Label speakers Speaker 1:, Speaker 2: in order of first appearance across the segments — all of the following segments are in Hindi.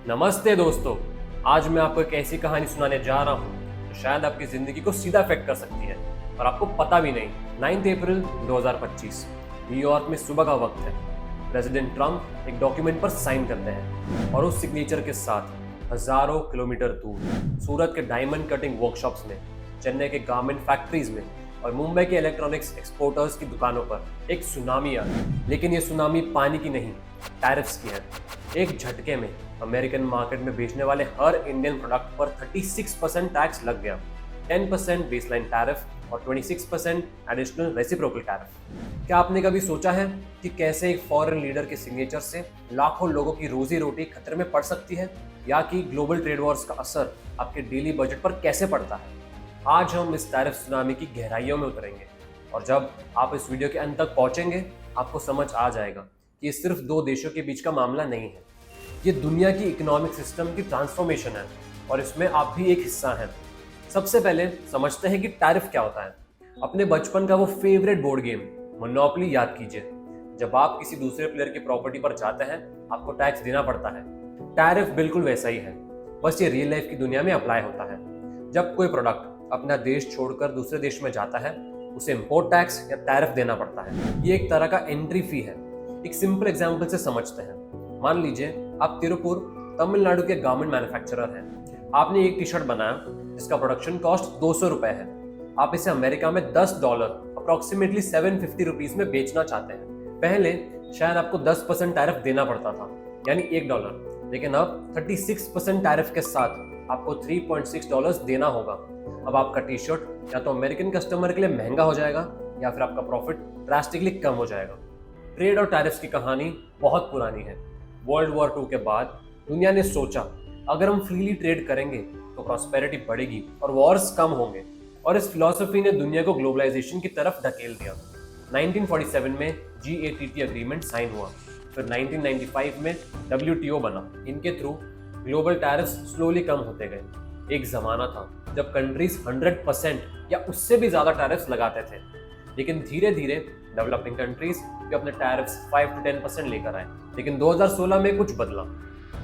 Speaker 1: नमस्ते दोस्तों। आज मैं आपको एक ऐसी कहानी सुनाने जा रहा हूँ जो शायद आपकी जिंदगी को सीधा अफेक्ट कर सकती है और आपको पता भी नहीं। 9 अप्रैल 2025 न्यूयॉर्क में सुबह का वक्त है। प्रेसिडेंट ट्रंप एक डॉक्यूमेंट पर साइन करते हैं और उस सिग्नेचर के साथ हजारों किलोमीटर दूर सूरत के डायमंड कटिंग वर्कशॉप्स में, चेन्नई के गारमेंट फैक्ट्रीज में और मुंबई के इलेक्ट्रॉनिक्स एक्सपोर्टर्स की दुकानों पर एक सुनामी आ गई। लेकिन ये सुनामी पानी की नहीं, टैरिफ्स की है। एक झटके में अमेरिकन मार्केट में बेचने वाले हर इंडियन प्रोडक्ट पर 36% टैक्स लग गया। 10% बेसलाइन टैरिफ और 26% एडिशनल रेसिप्रोकल टैरिफ। क्या आपने कभी सोचा है कि कैसे एक फॉरेन लीडर के सिग्नेचर से लाखों लोगों की रोजी रोटी खतरे में पड़ सकती है, या कि ग्लोबल ट्रेड वॉर्स का असर आपके डेली बजट पर कैसे पड़ता है? आज हम इस टैरिफ सुनामी की गहराइयों में उतरेंगे और जब आप इस वीडियो के अंत तक पहुंचेंगे आपको समझ आ जाएगा कि ये सिर्फ दो देशों के बीच का मामला नहीं है। ये दुनिया की इकोनॉमिक सिस्टम की ट्रांसफॉर्मेशन है और इसमें आप भी एक हिस्सा हैं। सबसे पहले समझते हैं कि टैरिफ क्या होता है। अपने बचपन का वो फेवरेट बोर्ड गेम मोनोपोली याद कीजिए। जब आप किसी दूसरे प्लेयर की प्रॉपर्टी पर जाते हैं आपको टैक्स देना पड़ता है। टैरिफ बिल्कुल वैसा ही है, बस ये रियल लाइफ की दुनिया में अप्लाई होता है। जब कोई प्रोडक्ट अपना देश छोड़कर दूसरे देश में जाता है उसे इंपोर्ट टैक्स या टैरिफ देना पड़ता है। ये एक तरह का एंट्री फी है। एक सिंपल एग्जांपल से समझते हैं। मान लीजिए आप तिरुपुर तमिलनाडु के गारमेंट मैन्युफैक्चरर हैं। आपने एक टी शर्ट बनाया जिसका प्रोडक्शन कॉस्ट 200 रुपए है। आप इसे अमेरिका में $10 अप्रोक्सीमेटली 750 रुपीज में बेचना चाहते हैं। पहले शायद आपको 10% टैरिफ देना पड़ता था, यानी $1, लेकिन अब 36% टैरिफ के साथ आपको $3.6 देना होगा। अब आपका टी शर्ट या तो अमेरिकन कस्टमर के लिए महंगा हो जाएगा या फिर आपका प्रॉफिट ड्रास्टिकली कम हो जाएगा। ट्रेड और टैरिफ्स की कहानी बहुत पुरानी है। वर्ल्ड वॉर 2 के बाद दुनिया ने सोचा अगर हम फ्रीली ट्रेड करेंगे तो प्रॉस्पेरिटी बढ़ेगी और वॉर्स कम होंगे, और इस फिलॉसफी ने दुनिया को ग्लोबलाइजेशन की तरफ धकेल दिया। 1947 में GATT एग्रीमेंट साइन हुआ, फिर 1995 में WTO बना। इनके थ्रू ग्लोबल टैरिफ्स स्लोली कम होते गए। एक जमाना था जब कंट्रीज 100% या उससे भी ज्यादा टैरिफ्स लगाते थे, लेकिन धीरे धीरे डेवलपिंग कंट्रीज भी अपने टैरिफ्स 5 to 10% लेकर आए। लेकिन 2016 में कुछ बदला।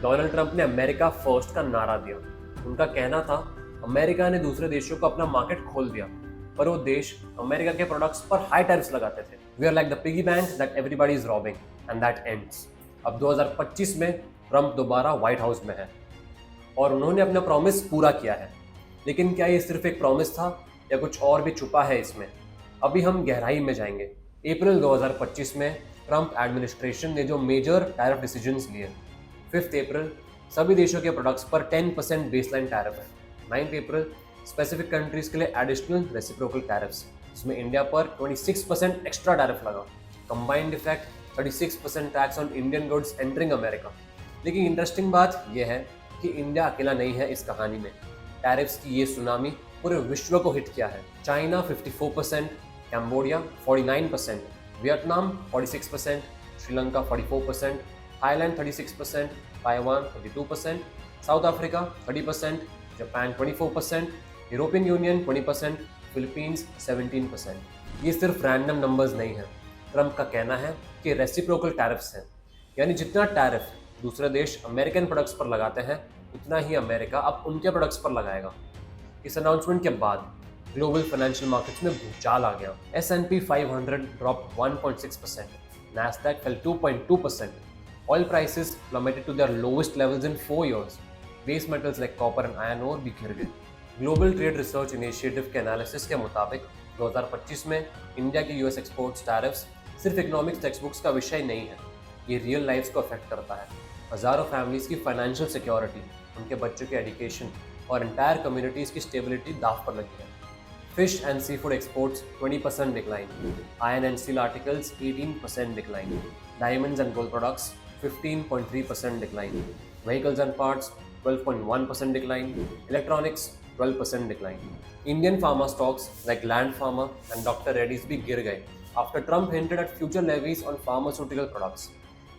Speaker 1: डोनाल्ड ट्रंप ने अमेरिका फर्स्ट का नारा दिया। उनका कहना था अमेरिका ने दूसरे देशों को अपना मार्केट खोल दिया, पर वो देश अमेरिका के प्रोडक्ट्स पर हाई टैरिफ्स लगाते थे। We are like the piggy bank that everybody is robbing and that ends. अब 2025 में ट्रंप दोबारा व्हाइट हाउस में है और उन्होंने अपना प्रॉमिस पूरा किया है। लेकिन क्या ये सिर्फ एक प्रॉमिस था या कुछ और भी छुपा है इसमें? अभी हम गहराई में जाएंगे। अप्रैल 2025 में ट्रंप एडमिनिस्ट्रेशन ने जो मेजर टैरिफ डिसीजंस लिए। 5 अप्रैल सभी देशों के प्रोडक्ट्स पर 10% बेसलाइन टैरिफ है। 9 अप्रैल स्पेसिफिक कंट्रीज के लिए एडिशनल रेसिप्रोकल टैरिफ्स, जिसमें इंडिया पर 26% एक्स्ट्रा टैरिफ लगा। Combined effect 36% tax on Indian goods entering America. लेकिन इंटरेस्टिंग बात यह है कि इंडिया अकेला नहीं है इस कहानी में। टैरिफ्स की ये सुनामी पूरे विश्व को हिट किया है। China 54%, Cambodia 49%, Vietnam 46%, Sri Lanka 44%, Thailand 36%, Taiwan 22%, south Africa 30%, Japan 24%, European union 20%, Philippines 17%। ये सिर्फ रैंडम नंबर्स नहीं हैं। ट्रंप का कहना है कि रेसिप्रोकल टैरिफ्स हैं, यानी जितना टैरिफ दूसरे देश अमेरिकन प्रोडक्ट्स पर लगाते हैं उतना ही अमेरिका अब उनके प्रोडक्ट्स पर लगाएगा। इस अनाउंसमेंट के बाद ग्लोबल फाइनेंशियल मार्केट्स में भूचाल आ गया। S&P 500 dropped 1.6%, Nasdaq fell 2.2%, oil prices plummeted to their lowest levels in 4 years, base metals like copper and iron ore भी गिर गए। ग्लोबल ट्रेड रिसर्च इनिशिएटिव के एनालिसिस के मुताबिक 2025 में इंडिया के US एक्सपोर्ट्स टैरिफ्स सिर्फ इकोनॉमिक्स टेक्स्ट बुक्स का विषय नहीं है, ये रियल लाइफ्स को अफेक्ट करता है। हजारों फैमिलीज की फाइनेंशियल सिक्योरिटी, उनके बच्चों के एजुकेशन और एंटायर कम्युनिटीज की स्टेबिलिटी दाव पर लगी है। Fish and sea food exports 20% decline, iron and steel articles 18% decline, diamonds and gold products 15.3% decline, vehicles and parts 12.1% decline, electronics 12% decline. Indian pharma stocks like land pharma and doctor Reddy's भी गिर गए after Trump hinted at future levies on pharmaceutical products.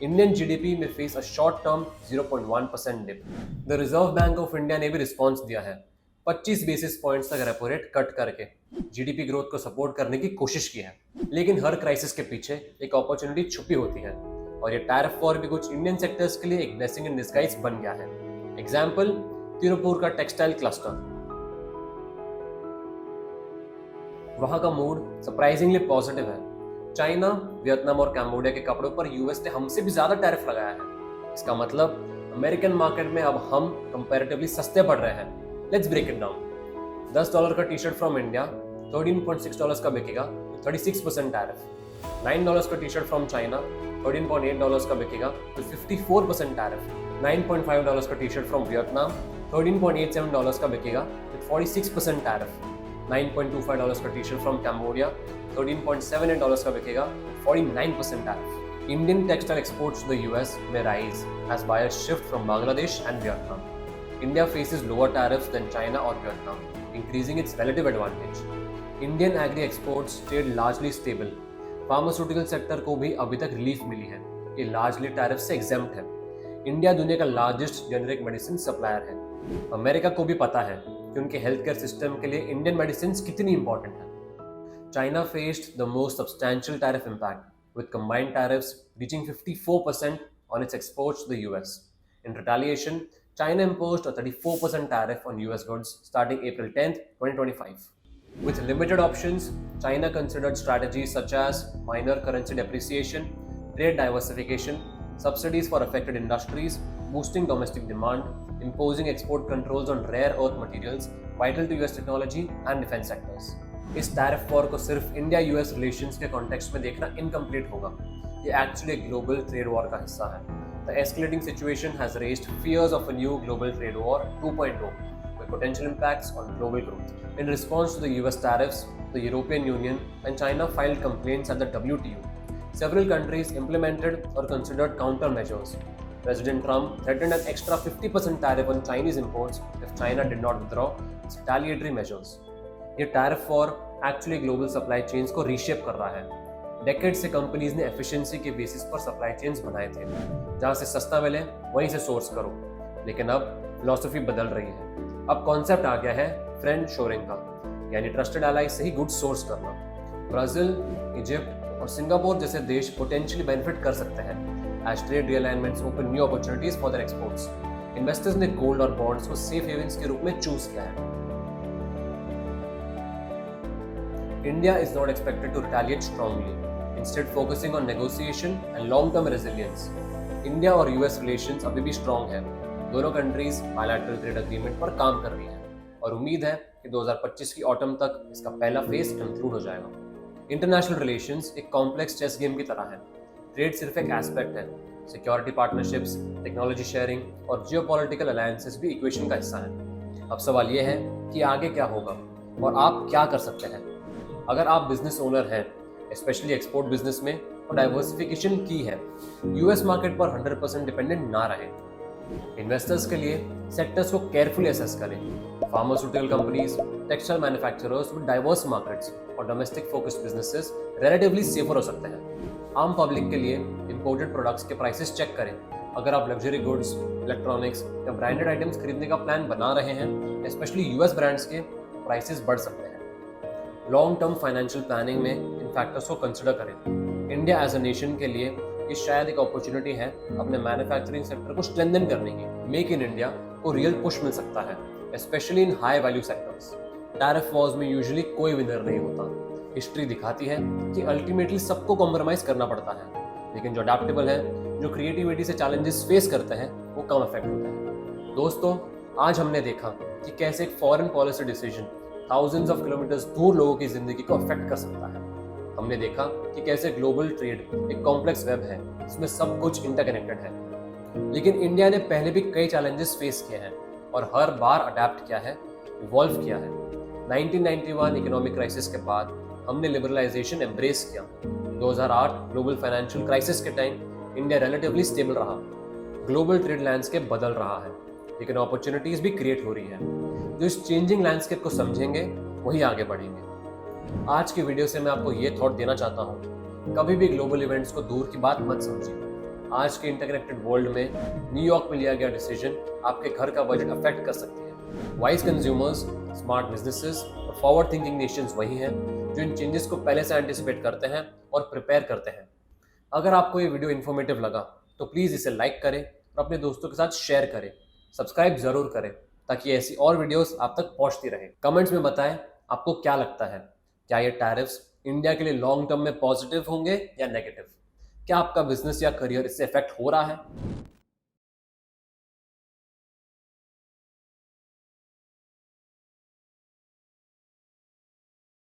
Speaker 1: Indian GDP may face a short-term 0.1% dip. The Reserve Bank of India ने भी रिस्पॉन्स दिया है। 25 बेसिस पॉइंट्स तक रेपो रेट कट करके जीडीपी ग्रोथ को सपोर्ट करने की कोशिश की है। लेकिन हर क्राइसिस के पीछे एक अपॉर्चुनिटी छुपी होती है और ये टैरिफ वॉर भी कुछ इंडियन सेक्टर्स के लिए एक ब्लेसिंग इन डिस्गाइज बन गया है। एग्जाम्पल, तिरुपुर का टेक्सटाइल क्लस्टर। वहां का मूड सरप्राइजिंगली पॉजिटिव है। चाइना, वियतनाम और कैम्बोडिया के कपड़ों पर यूएस ने हमसे भी ज्यादा टैरिफ लगाया है। इसका मतलब अमेरिकन मार्केट में अब हम कंपैरेटिवली सस्ते पड़ रहे हैं। Let's break it down. $10 का टी शर्ट फ्रॉम इंडिया $13.6 का बिकेगा, 36% टैरिफ। $9 का टी शर्ट फ्रॉम चाइना $13.8 का बिकेगा, 54% टैरिफ। $9.5 का टी शर्ट फ्रॉम वियतनाम $13.87 का बिकेगा, 46% टैरिफ। $9.25 का टी शर्ट फ्रॉम कैम्बोडिया $13.78 का बिकेगा, 49% tariff. Indian textile exports to the US may rise as buyers shift from Bangladesh and Vietnam. India faces lower tariffs than China or Vietnam, increasing its relative advantage. Indian agri exports stayed largely stable. Pharmaceutical sector को भी अभी तक रिलीफ मिली है, ये largely tariff से exempt है। इंडिया दुनिया का लार्जेस्ट जेनेरिक मेडिसिन सप्लायर है। अमेरिका को भी पता है कि उनके हेल्थ केयर सिस्टम के लिए इंडियन मेडिसिन कितनी इंपॉर्टेंट है। China faced the most substantial tariff impact, with combined tariffs reaching 54% on its exports to the US. In retaliation, China imposed a 34% tariff on US goods starting April 10, 2025. With limited options, China considered strategies such as minor currency depreciation, trade diversification, subsidies for affected industries, boosting domestic demand, imposing export controls on rare earth materials vital to US technology and defense sectors. इस टैरिफ वॉर को सिर्फ इंडिया यूएस रिलेशंस के कॉन्टेक्स्ट में देखना इनकम्प्लीट होगा। ये एक्चुअली ग्लोबल ट्रेड वॉर का हिस्सा है। The escalating situation has raised fears of a new global trade war 2.0 with potential impacts on global growth. In response to the US tariffs, the European Union and China filed complaints at the WTO. Several countries implemented or considered countermeasures. President Trump threatened an extra 50% tariff on Chinese imports if China did not withdraw its retaliatory measures. ये tariff war actually global supply chains को रीशेप कर रहा है। डेकेड से कंपनीज ने एफिशिएंसी के बेसिस पर सप्लाई चेन्स बनाए थे, जहां से सस्ता मिले वहीं से सोर्स करो। लेकिन अब फिलॉसफी बदल रही है। अब कॉन्सेप्ट आ गया है फ्रेंड शोरिंग का, यानी ट्रस्टेड एलाइज से ही गुड सोर्स करना। ब्राजील, इजिप्ट और सिंगापुर जैसे देश पोटेंशियली बेनिफिट कर सकते हैं as trade realignments open new opportunities for their exports. Investors ने गोल्ड और बॉन्ड्स को सेफ हेवन्स के रूप में चूज किया है। India is not expected to retaliate strongly, instead focusing on negotiation and long-term resilience. India और US relations अभी भी strong है। दोनों countries bilateral trade agreement पर काम कर रही हैं और उम्मीद है कि 2025 की ऑटम तक इसका पहला फेज कंक्लूड हो जाएगा। इंटरनेशनल रिलेशंस एक कॉम्प्लेक्स चेस गेम की तरह है। ट्रेड सिर्फ एक एस्पेक्ट है, सिक्योरिटी पार्टनरशिप्स, टेक्नोलॉजी शेयरिंग और जियोपॉलिटिकल अलायंसेस भी इक्वेशन का हिस्सा है। अब सवाल ये है कि आगे क्या होगा और आप क्या कर सकते हैं। अगर आप बिजनेस ओनर हैं, स्पेशली एक्सपोर्ट बिजनेस में, और डाइवर्सिफिकेशन की है, यूएस मार्केट पर 100% डिपेंडेंट ना रहें। इन्वेस्टर्स के लिए सेक्टर्स को केयरफुली असेस करें। Pharmaceutical companies, textile manufacturers with diverse markets और domestic focused businesses relatively safer हो सकते हैं। आम पब्लिक के लिए इंपोर्टेड प्रोडक्ट्स के प्राइसेस चेक करें। अगर आप लग्जरी गुड्स, इलेक्ट्रॉनिक्स या ब्रांडेड आइटम्स खरीदने का प्लान बना रहे हैं, स्पेशली यूएस ब्रांड्स के, प्राइसेस बढ़ सकते हैं। लॉन्ग टर्म फाइनेंशियल प्लानिंग में इन फैक्टर्स को कंसिडर करें। इंडिया एज अ नेशन के लिए ये शायद एक अपॉर्चुनिटी है अपने मैन्युफैक्चरिंग सेक्टर को स्ट्रेंथन करने की। मेक इन इंडिया को रियल पुश मिल सकता है, specially in high value sectors. Tariff Wars में यूजुअली कोई विनर नहीं होता। हिस्ट्री दिखाती है कि अल्टीमेटली सबको कॉम्प्रोमाइज करना पड़ता है, लेकिन जो अडेप्टेबल है, जो क्रिएटिविटी से चैलेंजेस फेस करते हैं, वो कम इफेक्ट होता है। दोस्तों, आज हमने देखा कि कैसे एक foreign policy decision thousands of kilometres दूर लोगों की जिंदगी को अफेक्ट कर सकता है। हमने देखा कि कैसे ग्लोबल ट्रेड एक कॉम्प्लेक्स वेब है, इसमें सब कुछ इंटरकनेक्टेड है। लेकिन इंडिया ने पहले भी कई चैलेंजेस फेस किए हैं और हर बार अडेप्ट किया है, इवॉल्व किया है। 1991 इकोनॉमिक क्राइसिस के बाद हमने लिबरलाइजेशन एम्ब्रेस किया। 2008 ग्लोबल फाइनेंशियल क्राइसिस के टाइम इंडिया रिलेटिवली स्टेबल रहा। ग्लोबल ट्रेड लैंडस्केप बदल रहा है, लेकिन अपॉर्चुनिटीज भी क्रिएट हो रही है। जो इस चेंजिंग लैंडस्केप को समझेंगे वही आगे बढ़ेंगे। आज की वीडियो से मैं आपको ये थॉट देना चाहता हूँ, कभी भी ग्लोबल इवेंट्स को दूर की बात मत समझिए। आज के इंटरकनेक्टेड वर्ल्ड में न्यूयॉर्क में लिया गया डिसीजन आपके घर का बजट अफेक्ट कर सकती है। वाइज कंज्यूमर्स, स्मार्ट बिजनेसेस और फॉरवर्ड थिंकिंग नेशंस वही हैं जो इन चेंजेस को पहले से एंटिसिपेट करते हैं और प्रिपेयर करते हैं। अगर आपको ये वीडियो इन्फॉर्मेटिव लगा तो प्लीज़ इसे लाइक करें और अपने दोस्तों के साथ शेयर करें। सब्सक्राइब जरूर करें ताकि ऐसी और वीडियोस आप तक पहुंचती रहे। कमेंट्स में बताएं आपको क्या लगता है, क्या ये टैरिफ्स इंडिया के लिए लॉन्ग टर्म में पॉजिटिव होंगे या नेगेटिव? क्या आपका बिजनेस या करियर इससे इफेक्ट हो रहा है?